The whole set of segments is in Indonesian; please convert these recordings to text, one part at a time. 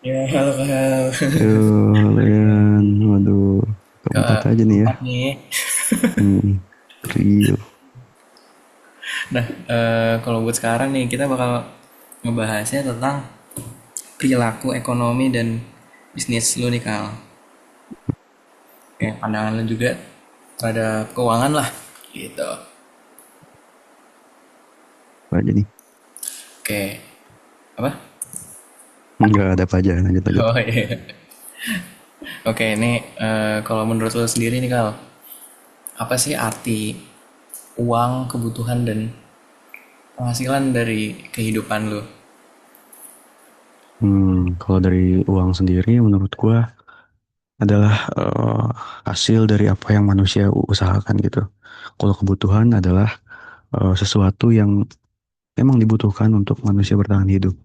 Ya, halo Kak. Leon, waduh, keempat aja nih ya. Keempat nih. Trio. Nah, kalau buat sekarang nih, kita bakal ngebahasnya tentang perilaku ekonomi dan bisnis lu nih, Kal. Kayak pandangan lu juga terhadap keuangan lah, gitu. Apa aja nih? Oke, apa? Enggak ada apa aja, lanjut lanjut. Oh iya. Oke, ini kalau menurut lu sendiri nih, Kal, apa sih arti uang, kebutuhan, dan penghasilan dari kehidupan lu? Kalau dari uang sendiri, menurut gua adalah hasil dari apa yang manusia usahakan gitu. Kalau kebutuhan adalah sesuatu yang memang dibutuhkan untuk manusia bertahan hidup.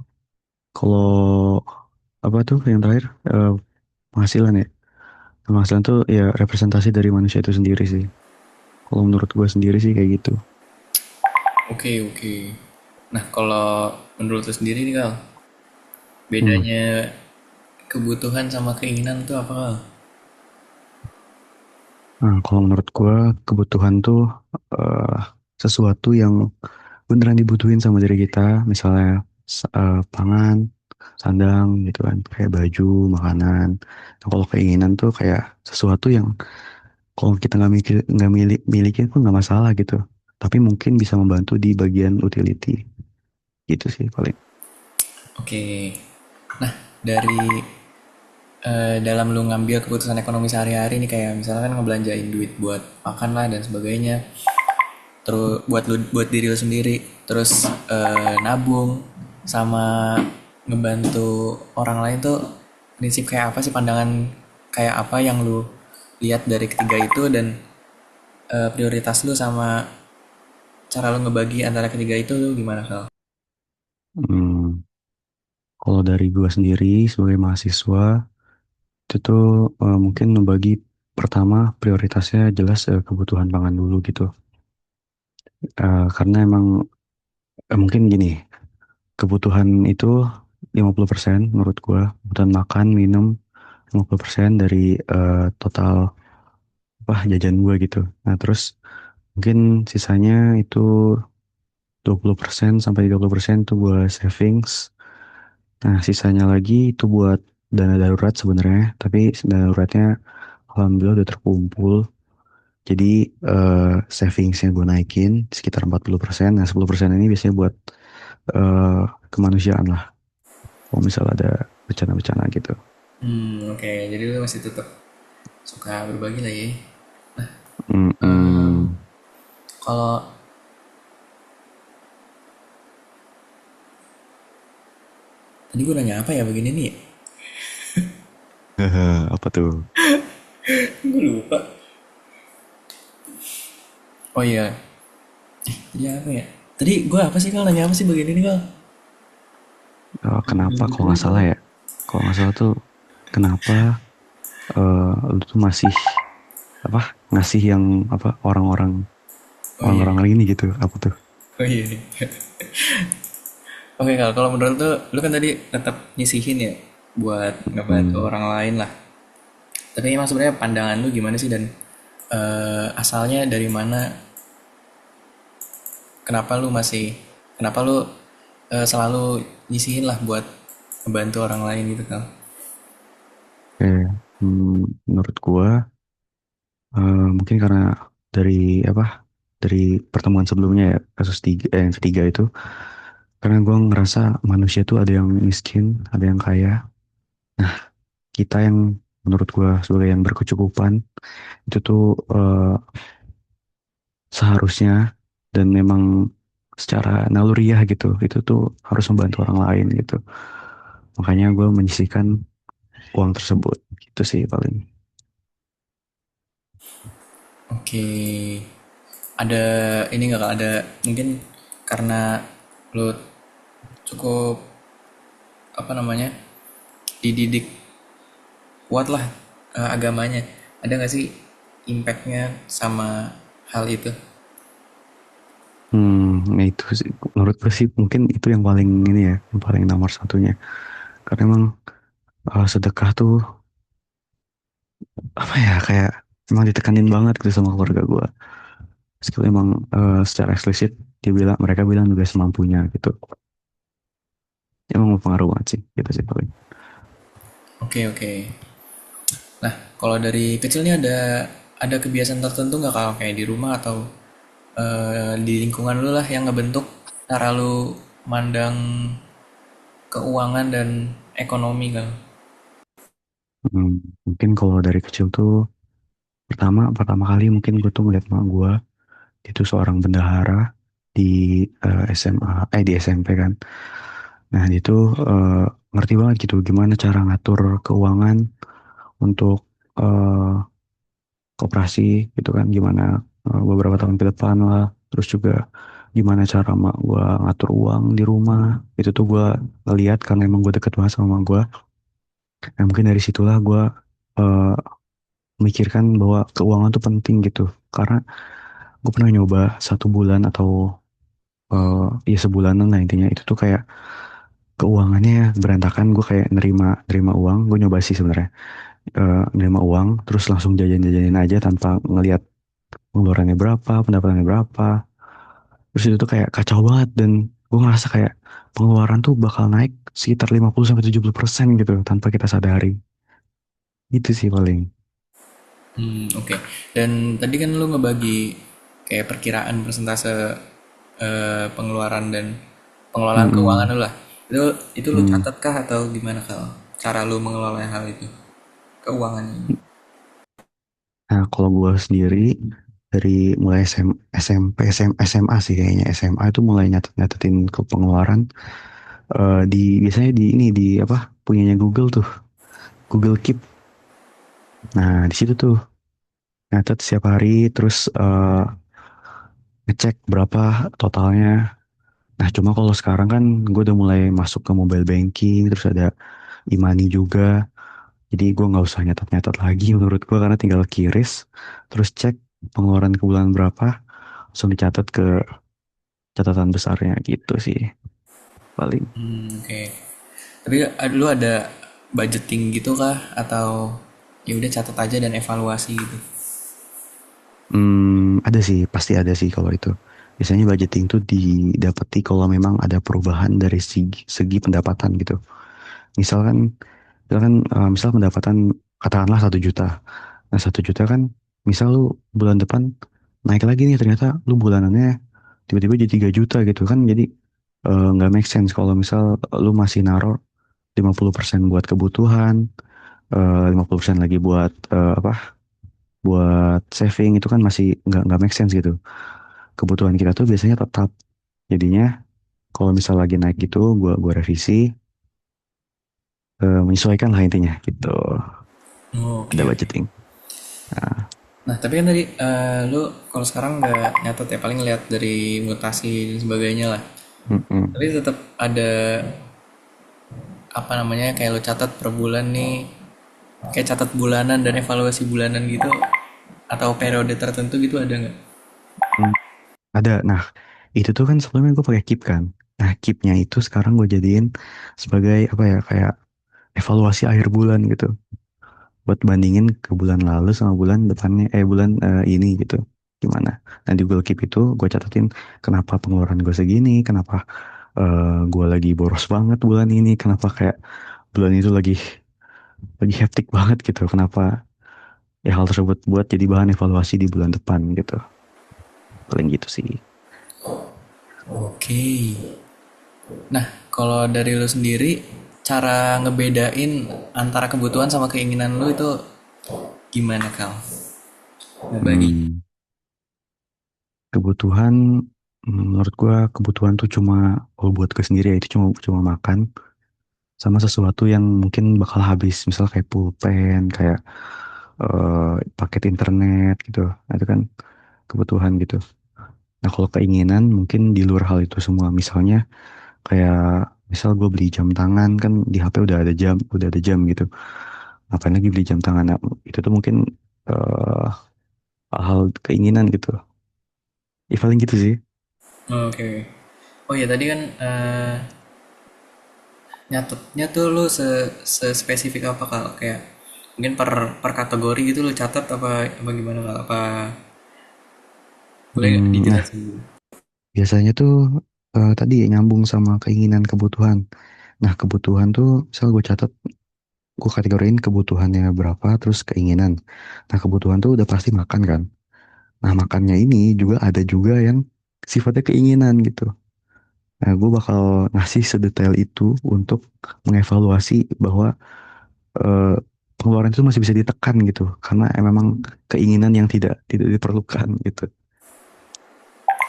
Kalau apa tuh yang terakhir, penghasilan ya. Penghasilan tuh ya representasi dari manusia itu sendiri sih. Kalau menurut gua sendiri sih kayak gitu. Oke, oke. Nah, kalau menurut lu sendiri nih, Kal, Hmm. bedanya kebutuhan sama keinginan tuh apa, Kal? Nah, kalau menurut gua kebutuhan tuh eh, sesuatu yang beneran dibutuhin sama diri kita, misalnya pangan, sandang gitu kan, kayak baju, makanan. Nah, kalau keinginan tuh kayak sesuatu yang kalau kita nggak milikin pun nggak masalah gitu. Tapi mungkin bisa membantu di bagian utility gitu sih paling. Oke. Nah, dari dalam lu ngambil keputusan ekonomi sehari-hari nih kayak misalkan ngebelanjain duit buat makan lah dan sebagainya. Terus buat diri lu sendiri, terus nabung sama ngebantu orang lain tuh prinsip kayak apa sih, pandangan kayak apa yang lu lihat dari ketiga itu, dan prioritas lu sama cara lu ngebagi antara ketiga itu lu gimana, Kal? Hmm, Kalau dari gua sendiri sebagai mahasiswa itu tuh mungkin membagi pertama prioritasnya jelas kebutuhan pangan dulu gitu. Karena emang mungkin gini, kebutuhan itu 50% menurut gua, kebutuhan makan, minum 50% dari total apa jajan gua gitu. Nah, terus mungkin sisanya itu 20% sampai 30% itu buat savings. Nah, sisanya lagi itu buat dana darurat sebenarnya, tapi dana daruratnya alhamdulillah udah terkumpul. Jadi savingsnya gue naikin sekitar 40%. Nah, 10% ini biasanya buat eh, kemanusiaan lah. Kalau misal ada bencana-bencana gitu. Oke, jadi lu masih tetap suka berbagi lah ya. Mm-mm. Kalau tadi gue nanya apa ya begini nih ya? Apa tuh? Gue lupa. Oh iya, tadi apa ya? Tadi gue apa sih, Kal? Nanya apa sih begini nih, Kal? Kenapa kalau nggak salah ya? Kalau nggak salah tuh kenapa lu tuh masih apa ngasih yang apa orang-orang Oh iya, orang-orang ini gitu? Apa tuh? oh iya nih. Oke, Kal, kalau menurut lu kan tadi tetap nyisihin ya buat ngebantu Hmm. orang lain lah. Tapi emang sebenarnya pandangan lu gimana sih, dan asalnya dari mana? Kenapa lu masih, kenapa lu selalu nyisihin lah buat ngebantu orang lain gitu, Kal? Oke. Menurut gua mungkin karena dari apa dari pertemuan sebelumnya ya kasus yang ketiga itu karena gue ngerasa manusia tuh ada yang miskin ada yang kaya. Nah, kita yang menurut gue sebagai yang berkecukupan itu tuh seharusnya dan memang secara naluriah gitu itu tuh harus membantu orang lain gitu. Makanya gue menyisihkan uang tersebut gitu sih paling. Oke, ada ini nggak, Kak? Ada mungkin karena lu cukup apa namanya dididik kuat lah agamanya, ada nggak sih impactnya sama hal itu? Nah itu sih menurut gue sih mungkin itu yang paling ini ya, yang paling nomor satunya. Karena emang sedekah tuh apa ya, kayak emang ditekanin banget gitu sama keluarga gue. Meskipun emang secara eksplisit dia bilang, mereka bilang juga semampunya gitu. Emang berpengaruh banget sih gitu sih paling. Oke, oke. Nah, kalau dari kecil nih ada kebiasaan tertentu nggak kalau kayak di rumah atau di lingkungan lu lah yang ngebentuk cara lu mandang keuangan dan ekonomi kan? Hmm, mungkin kalau dari kecil tuh pertama pertama kali mungkin gue tuh ngeliat mak gue itu seorang bendahara di SMA, di SMP kan. Nah dia tuh ngerti banget gitu gimana cara ngatur keuangan untuk eh, koperasi gitu kan, gimana beberapa tahun ke depan lah. Terus juga gimana cara mak gue ngatur uang di rumah. Itu tuh gue ngeliat karena emang gue deket banget sama mak gue. Nah mungkin dari situlah gue eh, memikirkan bahwa keuangan tuh penting gitu. Karena gue pernah nyoba 1 bulan atau ya sebulanan lah intinya, itu tuh kayak keuangannya berantakan. Gue kayak nerima nerima uang, gue nyoba sih sebenarnya nerima uang terus langsung jajan-jajanin aja tanpa ngelihat pengeluarannya berapa, pendapatannya berapa. Terus itu tuh kayak kacau banget, dan gue ngerasa kayak pengeluaran tuh bakal naik sekitar 50-70% gitu tanpa kita sadari. Itu sih paling. Oke. Dan tadi kan lu ngebagi kayak perkiraan persentase pengeluaran dan pengelolaan keuangan Mm-mm. lu lah. Itu lu Hmm. catat kah atau gimana kalau cara lu mengelola hal itu? Keuangan ini. Nah, kalau gue sendiri dari mulai SMP, SMA sih kayaknya. SMA itu mulai nyatet-nyatetin ke pengeluaran. Biasanya di ini di apa, punyanya Google tuh, Google Keep. Nah, di situ tuh nyatet setiap hari, terus ngecek berapa totalnya. Nah, cuma kalau sekarang kan gue udah mulai masuk ke mobile banking, terus ada e-money juga. Jadi gue nggak usah nyatet-nyatet lagi menurut gue, karena tinggal kiris, terus cek pengeluaran ke bulan berapa, langsung dicatat ke catatan besarnya gitu sih paling. Oke. Tapi lu ada budgeting gitu kah atau ya udah catat aja dan evaluasi gitu? Ada sih, pasti ada sih kalau itu. Biasanya budgeting tuh didapati kalau memang ada perubahan dari segi pendapatan gitu. Misalkan, misal pendapatan katakanlah 1 juta. Nah 1 juta kan, misal lu bulan depan naik lagi nih, ternyata lu bulanannya tiba-tiba jadi 3 juta gitu kan. Jadi nggak make sense kalau misal lu masih naruh 50% buat kebutuhan, 50% lagi buat apa? Buat saving, itu kan masih nggak make sense gitu. Kebutuhan kita tuh biasanya tetap. Jadinya kalau misal lagi naik gitu, gua revisi, menyesuaikan lah intinya gitu. Oh, Ada oke, oke. budgeting. Nah, Nah, tapi kan tadi lu kalau sekarang nggak nyatet ya, paling lihat dari mutasi dan sebagainya lah. mm-mm. Tapi tetap ada apa namanya kayak lu catat per bulan nih, kayak catat bulanan dan evaluasi bulanan gitu atau periode tertentu gitu ada nggak? Hmm, ada. Nah, itu tuh kan sebelumnya gue pakai Keep kan. Nah, Keepnya itu sekarang gue jadiin sebagai apa ya, kayak evaluasi akhir bulan gitu. Buat bandingin ke bulan lalu sama bulan depannya, bulan ini gitu. Gimana? Nah, di Google Keep itu gue catatin kenapa pengeluaran gue segini, kenapa gue lagi boros banget bulan ini, kenapa kayak bulan itu lagi hektik banget gitu. Kenapa ya hal tersebut buat jadi bahan evaluasi di bulan depan gitu. Paling gitu sih. Oke. Nah, kalau dari lu sendiri, cara ngebedain antara kebutuhan sama keinginan lu itu gimana, Kal? Ngebaginya. Hmm, kebutuhan, menurut gua kebutuhan tuh cuma, kalau buat gue sendiri ya, itu cuma cuma makan sama sesuatu yang mungkin bakal habis, misal kayak pulpen, kayak paket internet gitu. Nah, itu kan kebutuhan gitu. Nah, kalau keinginan mungkin di luar hal itu semua. Misalnya kayak, misal gue beli jam tangan kan, di HP udah ada jam gitu. Ngapain lagi beli jam tangan? Nah, itu tuh mungkin eh, hal-hal keinginan gitu. Ya paling gitu sih. Oke. Oh ya tadi kan Nyatetnya tuh lu spesifik apa kalau kayak mungkin per kategori gitu lu catat apa gimana kalau apa boleh nggak Nah, dijelasin dulu? biasanya tuh tadi nyambung sama keinginan kebutuhan. Nah, kebutuhan tuh misal gue catat, gue kategoriin kebutuhannya berapa, terus keinginan. Nah, kebutuhan tuh udah pasti makan kan. Nah, makannya ini juga ada juga yang sifatnya keinginan gitu. Nah, gue bakal ngasih sedetail itu untuk mengevaluasi bahwa eh, pengeluaran itu masih bisa ditekan gitu, karena memang keinginan yang tidak tidak diperlukan gitu.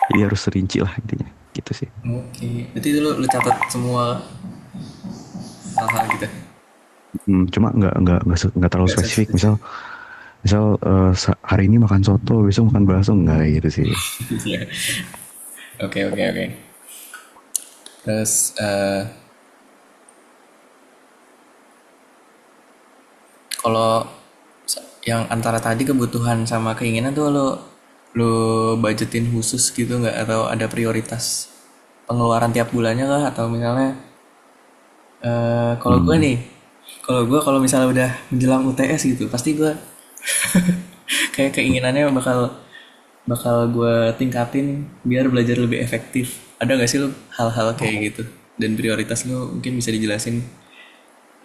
Jadi harus rinci lah intinya, gitu sih. Oke, berarti itu lu catat semua hal-hal gitu. Cuma nggak terlalu Nggak spesifik. Misal spesifik. misal hari ini makan soto, besok makan bakso, enggak kayak gitu sih. Iya. Oke, oke, oke. Terus kalau yang antara tadi kebutuhan sama keinginan tuh lo budgetin khusus gitu nggak atau ada prioritas pengeluaran tiap bulannya kah atau misalnya kalau gue Hmm, nih kalau misalnya udah menjelang UTS gitu pasti gue kayak keinginannya bakal bakal gue tingkatin biar belajar lebih efektif. Ada nggak sih lo hal-hal kayak gitu dan prioritas lo mungkin bisa dijelasin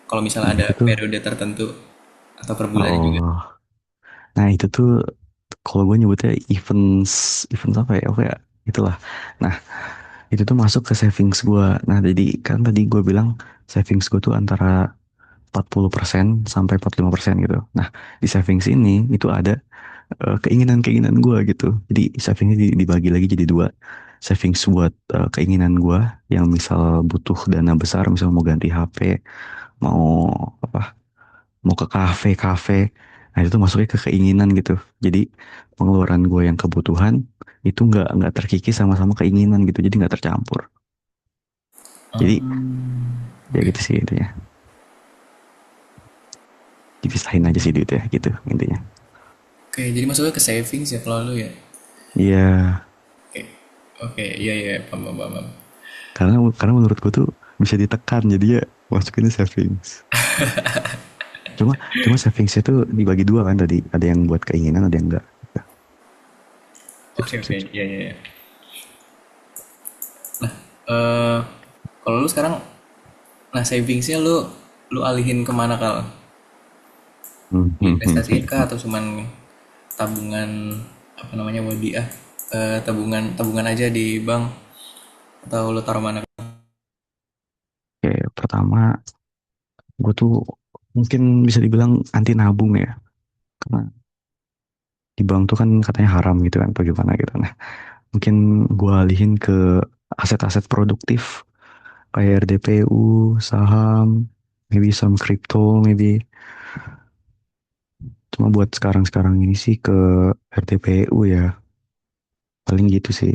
kalau misalnya nah ada itu tuh, periode tertentu atau per bulannya juga. oh, nah itu tuh kalau gue nyebutnya events, events apa ya, oke ya, itulah. Nah, itu tuh masuk ke savings gue. Nah, jadi kan tadi gue bilang savings gue tuh antara 40% sampai 45% gitu. Nah, di savings ini itu ada keinginan-keinginan gue gitu. Jadi savingnya dibagi lagi jadi dua. Savings buat keinginan gue yang misal butuh dana besar, misal mau ganti HP, mau apa, mau ke kafe. Nah, itu tuh masuknya ke keinginan gitu. Jadi pengeluaran gue yang kebutuhan itu nggak terkikis sama-sama keinginan gitu. Jadi nggak tercampur. Jadi ya Oke. gitu sih intinya. Dipisahin aja sih duit ya gitu intinya. Oke, jadi masuknya ke savings ya kalau lu ya. Iya, Oke. Oke, iya iya paham paham paham. karena menurutku tuh bisa ditekan jadi ya masukin savings. Cuma cuma savings itu dibagi dua kan tadi, ada yang buat keinginan, ada yang enggak. Sip, Oke sip, oke, sip, sip. iya iya iya. Eh kalau lu sekarang nah savingsnya lu alihin kemana kal? Diinvestasiin kah atau cuman tabungan apa namanya wadiah? Tabungan tabungan aja di bank atau lu taruh mana? Oke, pertama gue tuh mungkin bisa dibilang anti nabung ya, karena di bank tuh kan katanya haram gitu kan, atau gimana gitu. Nah, mungkin gue alihin ke aset-aset produktif kayak RDPU, saham, maybe some crypto, maybe. Cuma buat sekarang-sekarang ini sih ke RDPU ya, paling gitu sih.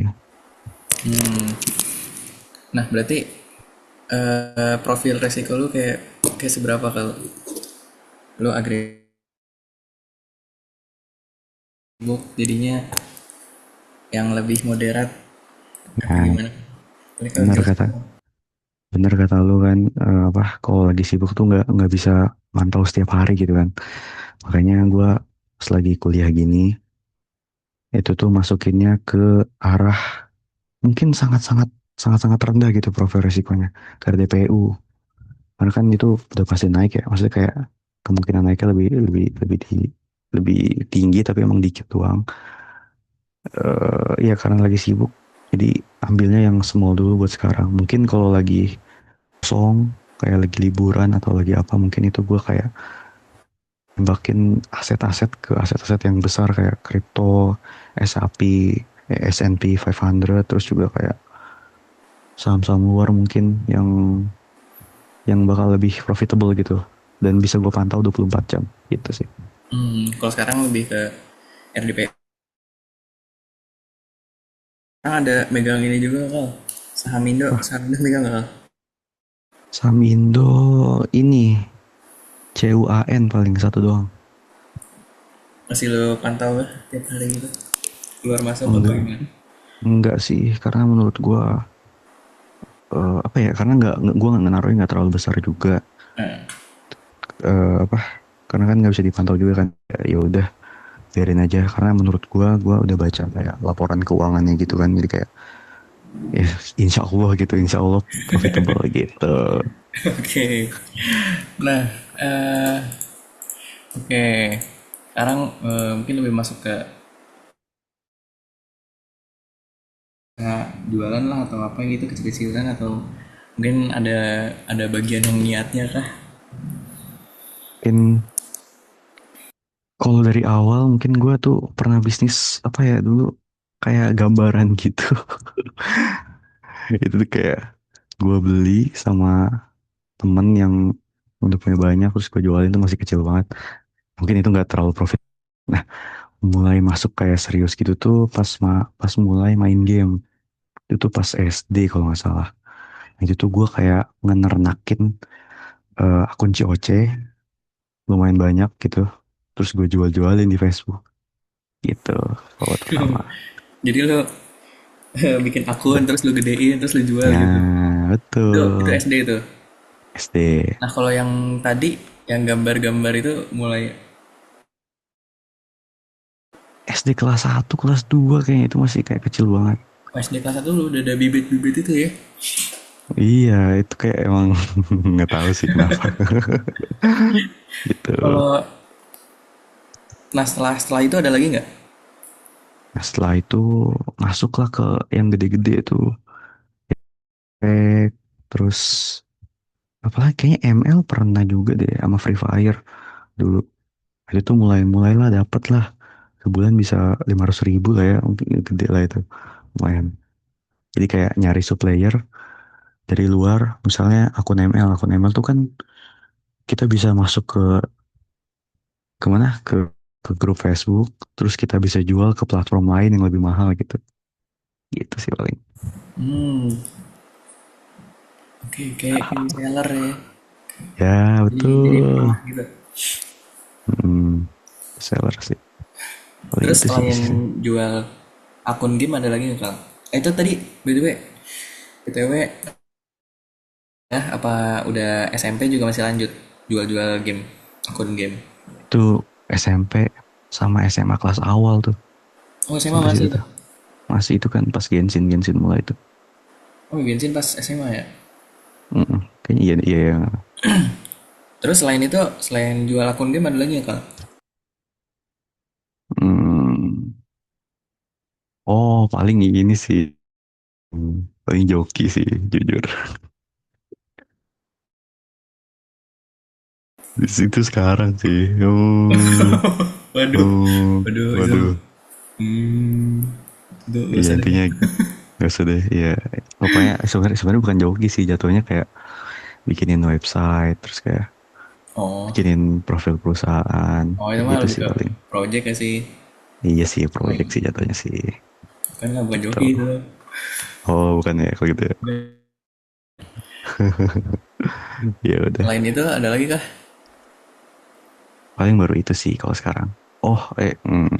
Nah, berarti profil resiko lu kayak kayak seberapa kalau lu agresif jadinya yang lebih moderat apa Nah, gimana? Ini kalau benar jelas. kata benar kata lu kan, apa, kalau lagi sibuk tuh nggak bisa mantau setiap hari gitu kan. Makanya gue pas lagi kuliah gini itu tuh masukinnya ke arah mungkin sangat-sangat rendah gitu profil resikonya ke DPU. Karena kan itu udah pasti naik ya. Maksudnya kayak kemungkinan naiknya lebih lebih lebih tinggi tapi emang dikit doang. Ya karena lagi sibuk. Jadi ambilnya yang small dulu buat sekarang. Mungkin kalau lagi kosong kayak lagi liburan atau lagi apa, mungkin itu gue kayak nembakin aset-aset ke aset-aset yang besar kayak kripto, SAP, S&P 500, terus juga kayak saham-saham luar mungkin yang bakal lebih profitable gitu dan bisa gue pantau 24 jam gitu sih. Kalau sekarang lebih ke RDP. Sekarang ada megang ini juga kal. Wah, Saham Indo megang nggak kal? saham Indo ini CUAN paling satu doang. Masih lo pantau lah tiap hari gitu? Keluar masuk apa Enggak, gimana? enggak sih, karena menurut gue apa ya, karena gue nggak naruhnya nggak terlalu besar juga. Nah, Apa, karena kan nggak bisa dipantau juga kan. Ya udah biarin aja, karena menurut gue udah baca kayak laporan keuangannya gitu kan, jadi kayak ya insya Allah gitu, insya Allah profitable gitu. oke. Nah, eh, oke. Sekarang mungkin lebih masuk ke jualan lah atau apa gitu kecil-kecilan atau mungkin ada bagian yang niatnya kah? Mungkin kalau dari awal mungkin gue tuh pernah bisnis apa ya dulu, kayak gambaran gitu. Itu tuh kayak gue beli sama temen yang udah punya banyak, terus gue jualin tuh masih kecil banget. Mungkin itu nggak terlalu profit. Nah, mulai masuk kayak serius gitu tuh pas mulai main game. Itu tuh pas SD kalau nggak salah. Itu tuh gue kayak ngenernakin akun COC lumayan banyak gitu. Terus gue jual-jualin di Facebook gitu. Kalau pertama. Jadi lo bikin akun terus lo gedein terus lo jual gitu. Nah, Itu betul. SD itu. SD. Nah, kalau yang tadi yang gambar-gambar itu mulai SD kelas 1 kelas 2 kayaknya, itu masih kayak kecil banget. SD kelas 1 lo udah ada bibit-bibit itu ya. Iya, itu kayak emang nggak tahu sih kenapa. Gitu. Kalau nah setelah itu ada lagi nggak? Nah, setelah itu masuklah ke yang gede-gede tuh. Terus apalagi kayaknya ML pernah juga deh sama Free Fire dulu. Itu tuh mulailah dapet lah. Sebulan bisa 500.000 lah ya. Mungkin gede lah itu. Lumayan. Jadi kayak nyari supplier dari luar. Misalnya akun ML. Akun ML tuh kan kita bisa masuk kemana? Ke grup Facebook. Terus kita bisa jual ke platform lain yang lebih mahal gitu. Gitu sih paling. Hmm, oke, kayak reseller ya. Ya Jadi betul. pernah gitu. Hmm, seller sih. Paling Terus itu sih selain bisnis. jual akun game ada lagi nggak Kang? Itu tadi BTW ya apa udah SMP juga masih lanjut jual-jual game akun game? Itu SMP sama SMA kelas awal tuh. Oh SMA Sampai situ masih tuh. tuh. Masih itu kan pas Genshin mulai tuh. Oh bensin pas SMA ya. Kayaknya iya, iya, iya. Terus selain itu selain jual akun game ada lagi nggak Kang? Hmm. Oh, paling ini sih. Paling joki sih, jujur. Di situ sekarang sih. Waduh, Oh, waduh itu. waduh. Hmm, itu gak Iya usah deh. intinya gak usah deh. Iya, pokoknya sebenarnya bukan joki sih, jatuhnya kayak bikinin website, terus kayak Oh, bikinin profil perusahaan, oh itu kayak mah gitu lebih sih ke paling. project ya sih. Iya sih, project Hmm, sih jatuhnya sih. kan nggak bukan Gitu. joki itu. Oh, bukan ya kalau gitu ya. Ya udah. Selain itu ada lagi kah? Paling baru itu sih kalau sekarang. Oh,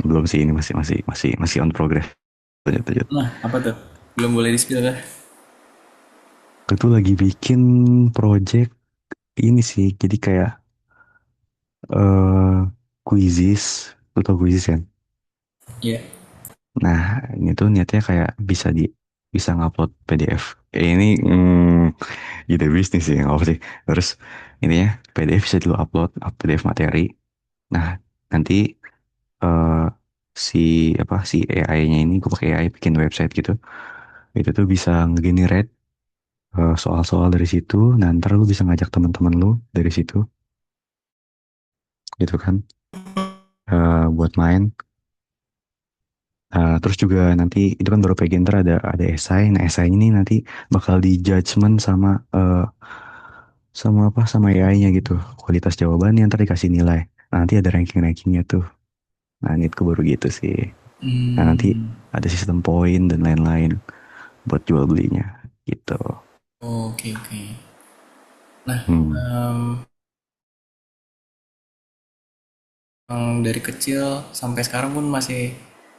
belum sih, ini masih on progress. Lanjut, lanjut. Nah, apa tuh? Belum boleh di-spill kah? Aku tuh lagi bikin project ini sih. Jadi kayak eh quizzes. Lu tau quizzes kan? Iya. Nah, ini tuh niatnya kayak bisa ngupload PDF. Ini ide bisnis sih, nggak apa sih. Terus intinya PDF bisa dulu upload, PDF materi. Nah, nanti eh si si AI-nya ini, gue pakai AI bikin website gitu. Itu tuh bisa ngegenerate soal-soal dari situ. Nah, ntar lu bisa ngajak teman-teman lu dari situ, gitu kan, buat main. Terus juga nanti itu kan baru bagian, ntar ada esai. Nah, esai ini nanti bakal di judgement sama AI-nya gitu. Kualitas jawabannya ntar dikasih nilai. Nah, nanti ada ranking-rankingnya tuh. Nah, ini tuh baru gitu sih. Nah, nanti Hmm. ada sistem poin dan lain-lain buat jual belinya gitu. Oke, oke. Nah, Hmm. emang dari kecil sampai sekarang pun masih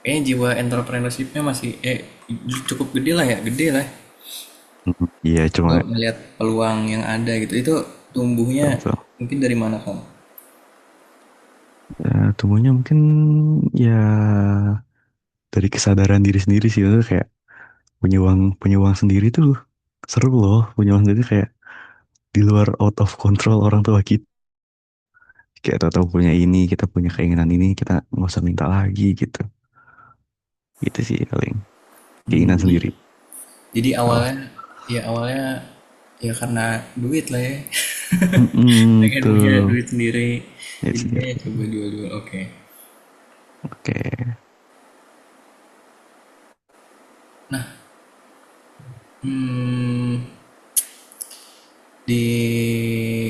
kayaknya jiwa entrepreneurship-nya masih cukup gede lah ya, gede lah. Iya, cuma Lo melihat peluang yang ada gitu. Itu tumbuhnya betul. mungkin dari mana kamu? Ya, tumbuhnya mungkin ya dari kesadaran diri sendiri sih, itu kayak punya uang sendiri tuh seru loh, punya uang sendiri kayak di luar out of control orang tua kita. Kayak tahu-tahu punya ini, kita punya keinginan ini, kita nggak usah minta lagi gitu. Itu sih paling Hmm, keinginan sendiri. jadi Kalau awalnya ya karena duit lah ya. Pengen punya tuh duit sendiri. ya Jadinya sendiri. ya coba jual-jual. Oke. Oke. Hmm, di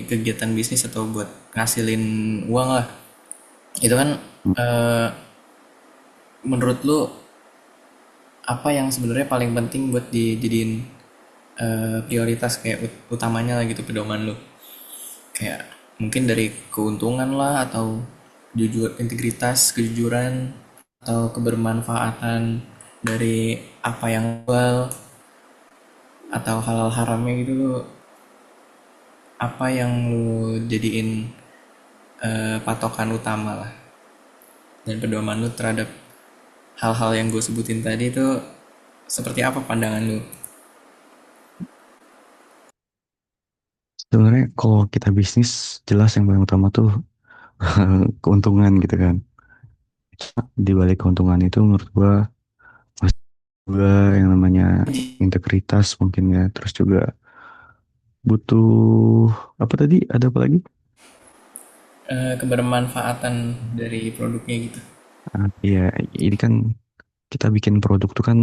kegiatan bisnis atau buat ngasilin uang lah. Itu kan eh, menurut lu apa yang sebenarnya paling penting buat dijadiin prioritas kayak utamanya lah gitu pedoman lu. Kayak mungkin dari keuntungan lah atau integritas, kejujuran atau kebermanfaatan dari apa yang jual atau halal haramnya gitu lu apa yang lu jadiin patokan utama lah dan pedoman lu terhadap hal-hal yang gue sebutin tadi itu seperti apa pandangan lu? Sebenarnya kalau kita bisnis jelas yang paling utama tuh keuntungan gitu kan. Di balik keuntungan itu menurut gua masih juga yang namanya integritas mungkin ya. Terus juga butuh apa tadi? Ada apa lagi? Kebermanfaatan dari produknya gitu. Iya, ini kan kita bikin produk tuh kan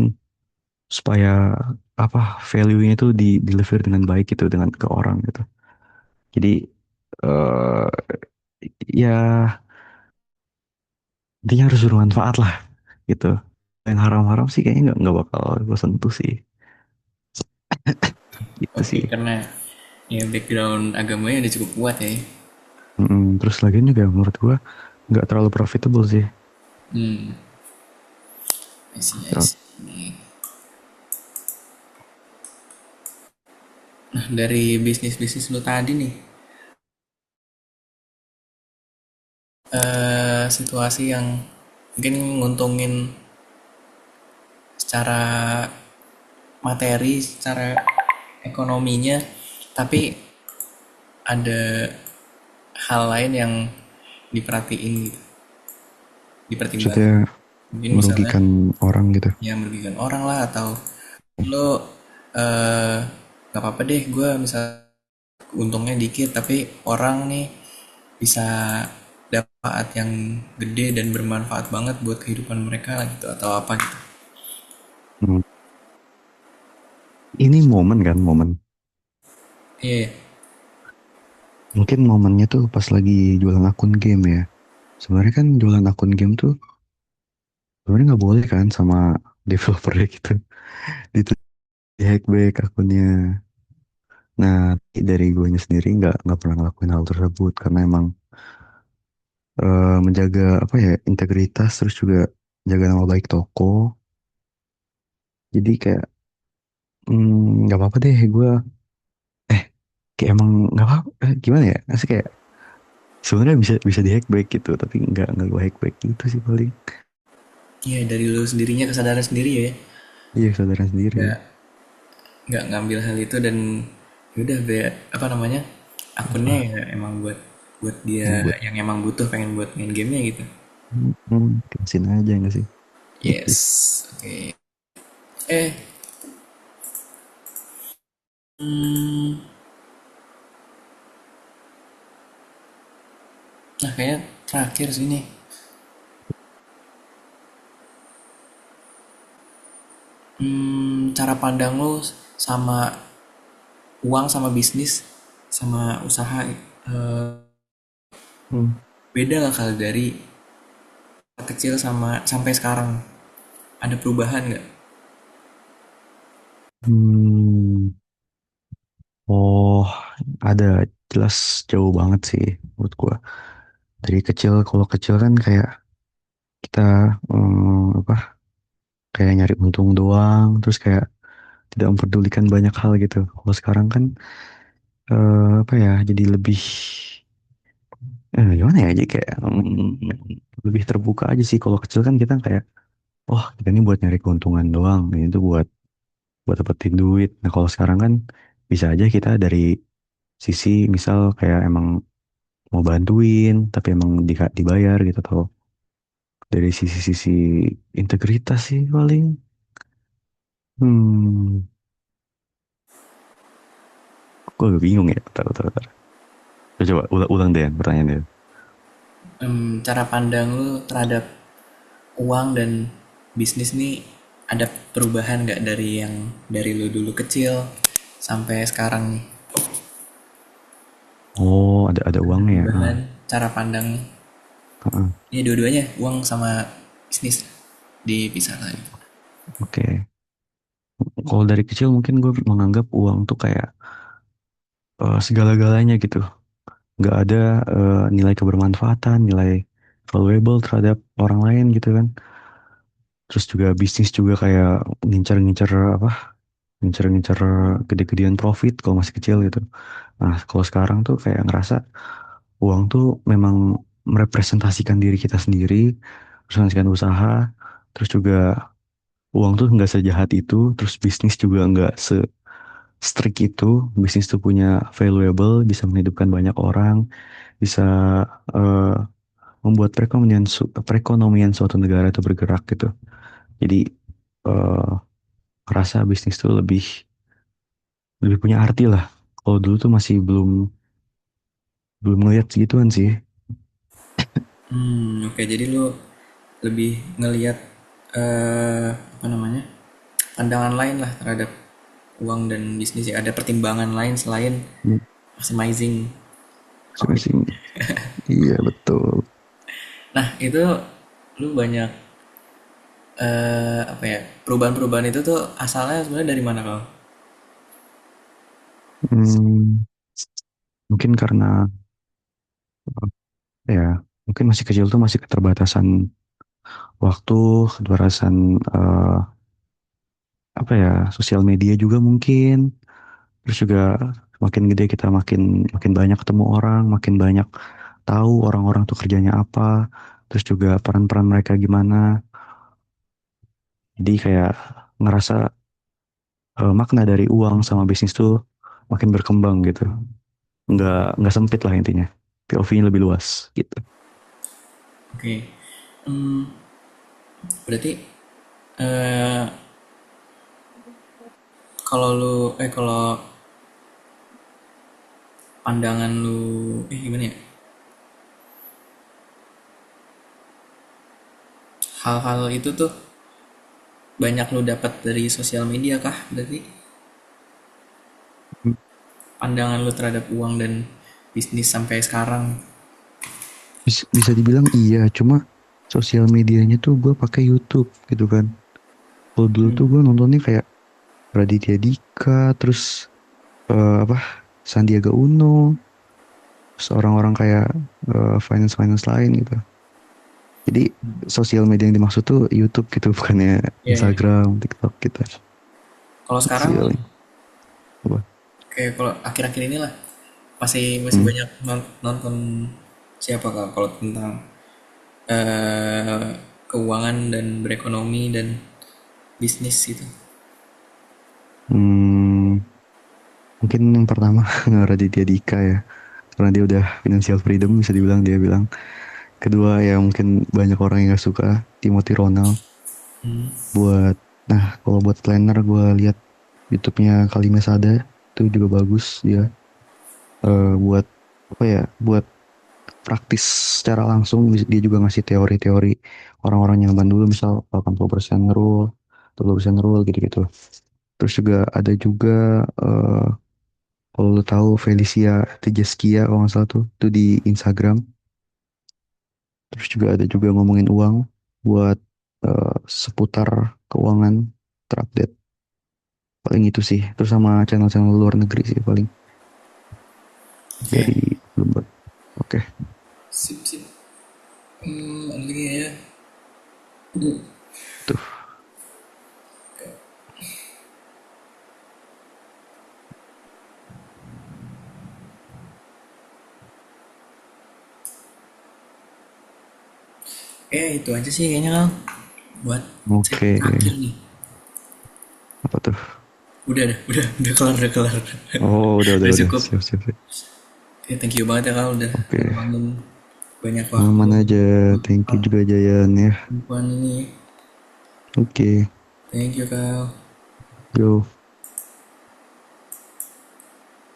supaya apa value-nya itu di deliver dengan baik gitu dengan ke orang gitu. Jadi eh ya intinya harus bermanfaat lah gitu. Yang haram-haram sih kayaknya nggak bakal gue sentuh sih. Gitu Oke, sih. karena ya background agamanya udah cukup kuat ya. Terus lagian juga menurut gue nggak terlalu profitable sih. Hmm, I see, I Ya, see. Nah, dari bisnis-bisnis lu tadi nih, situasi yang mungkin nguntungin secara materi, secara ekonominya, tapi ada hal lain yang diperhatiin gitu, dipertimbangkan. maksudnya Mungkin misalnya merugikan orang gitu. yang merugikan orang lah atau lo eh nggak apa-apa deh gue misal untungnya dikit tapi orang nih bisa dapat yang gede dan bermanfaat banget buat kehidupan mereka lah gitu atau apa gitu. Hmm. Ini momen kan, momen. Iya, yeah. Mungkin momennya tuh pas lagi jualan akun game ya. Sebenarnya kan jualan akun game tuh sebenarnya nggak boleh kan sama developernya gitu. Itu di hack back akunnya. Nah, dari gue sendiri nggak pernah ngelakuin hal tersebut karena emang menjaga apa ya integritas terus juga jaga nama baik toko. Jadi kayak nggak apa-apa deh gue eh kayak emang nggak apa gimana ya? Asli kayak sebenarnya bisa bisa di hack back gitu tapi nggak gue hack back gitu sih paling. Iya, dari lu sendirinya kesadaran sendiri ya, Iya kesadaran sendiri. nggak nggak ngambil hal itu dan yaudah be apa namanya akunnya Apa ya emang buat buat dia yang buat yang emang butuh pengen buat main gamenya gitu. kasihin aja nggak sih? Gitu. Yes, oke. Eh, hmm, nah kayaknya terakhir sini. Cara pandang lu sama uang sama bisnis sama usaha Hmm. beda gak kalau dari kecil sama sampai sekarang? Ada perubahan nggak? Hmm. Oh, ada jelas jauh banget sih menurut gua. Dari kecil, kalau kecil kan kayak kita apa? Kayak nyari untung doang, terus kayak tidak memperdulikan banyak hal gitu. Kalau sekarang kan apa ya, jadi lebih gimana ya, jadi kayak lebih terbuka aja sih. Kalau kecil kan kita kayak, oh kita ini buat nyari keuntungan doang, ini tuh buat dapetin duit. Nah kalau sekarang kan bisa aja kita dari sisi misal kayak emang mau bantuin tapi emang dibayar gitu, atau dari sisi-sisi integritas sih paling. Hmm, gue agak bingung ya. Bentar. Coba ulang deh pertanyaan dia. Cara pandang lu terhadap uang dan bisnis nih ada perubahan nggak dari yang dari lu dulu kecil sampai sekarang nih? Oh, ada Ada uangnya ya. perubahan cara pandang Heeh. ini dua-duanya uang sama bisnis dipisah lagi. Oke. Kalau dari kecil mungkin gue menganggap uang tuh kayak segala-galanya gitu. Nggak ada nilai kebermanfaatan, nilai valuable terhadap orang lain gitu kan. Terus juga bisnis juga kayak ngincer-ngincer apa? Ngincer-ngincer gede-gedean profit kalau masih kecil gitu. Nah, kalau sekarang tuh kayak ngerasa uang tuh memang merepresentasikan diri kita sendiri, merepresentasikan usaha, terus juga uang tuh nggak sejahat itu, terus bisnis juga nggak strict itu. Bisnis tuh punya valuable, bisa menghidupkan banyak orang, bisa eh, membuat perekonomian suatu negara itu bergerak gitu. Jadi eh, ngerasa bisnis tuh lebih lebih punya arti lah. Kalau dulu tuh masih belum belum ngeliat segituan sih. Oke, jadi lu lebih ngelihat apa namanya, pandangan lain lah terhadap uang dan bisnis ya, ada pertimbangan lain selain Hmm, maximizing profit. Masing-masing. Iya betul. Nah itu lu banyak apa ya, perubahan-perubahan itu tuh asalnya sebenarnya dari mana kau? Hmm, Mungkin karena ya mungkin masih kecil tuh masih keterbatasan waktu, keterbatasan apa ya, sosial media juga mungkin. Terus juga makin gede kita makin makin banyak ketemu orang, makin banyak tahu orang-orang tuh kerjanya apa, terus juga peran-peran mereka gimana. Jadi kayak ngerasa makna dari uang sama bisnis tuh makin berkembang gitu. Nggak sempit lah intinya. POV-nya lebih luas gitu. Oke. Berarti eh kalau lu kalau pandangan lu gimana ya, hal-hal itu tuh banyak lu dapat dari sosial media kah berarti, pandangan lu terhadap uang dan bisnis sampai sekarang? Bisa dibilang iya, cuma sosial medianya tuh gue pakai YouTube gitu kan. Kalau dulu tuh gue nontonnya kayak Raditya Dika, terus apa, Sandiaga Uno, terus orang-orang kayak finance-finance lain gitu. Jadi sosial media yang dimaksud tuh YouTube gitu, bukannya Iya, iya. Instagram, TikTok gitu. Kalau Gitu sekarang sih paling. Apa? kayak kalau akhir-akhir inilah masih masih Hmm. banyak nonton siapa kak kalau tentang eh keuangan dan berekonomi dan bisnis gitu? Hmm, Mungkin yang pertama Raditya Dika ya, karena dia udah financial freedom bisa dibilang, dia bilang. Kedua ya mungkin banyak orang yang gak suka Timothy Ronald. Buat Nah kalau buat planner gue lihat YouTube-nya Kalimesada, itu juga bagus dia. Buat apa ya, buat praktis secara langsung, dia juga ngasih teori-teori orang-orang yang zaman dulu, misal 80% rule, 20% rule gitu-gitu. Terus juga ada juga eh, kalau lu tahu Felicia Tejaskia kalau nggak salah tuh di Instagram. Terus juga ada juga ngomongin uang buat seputar keuangan terupdate. Paling itu sih. Terus sama channel-channel luar negeri sih paling Oke, dari Bloomberg. Oke, sip sip. Ada lagi ya. tuh. Itu aja sih kayaknya Kal. Buat Oke, segmen terakhir nih. apa tuh? Udah kelar, udah kelar. Oh, Udah udah. cukup. Siap, siap, siap. Thank you banget ya Kal udah Oke, luangin banyak waktu aman aja. Thank you juga Jayan ya. perempuan ini. Oke, Thank you Kal. yo.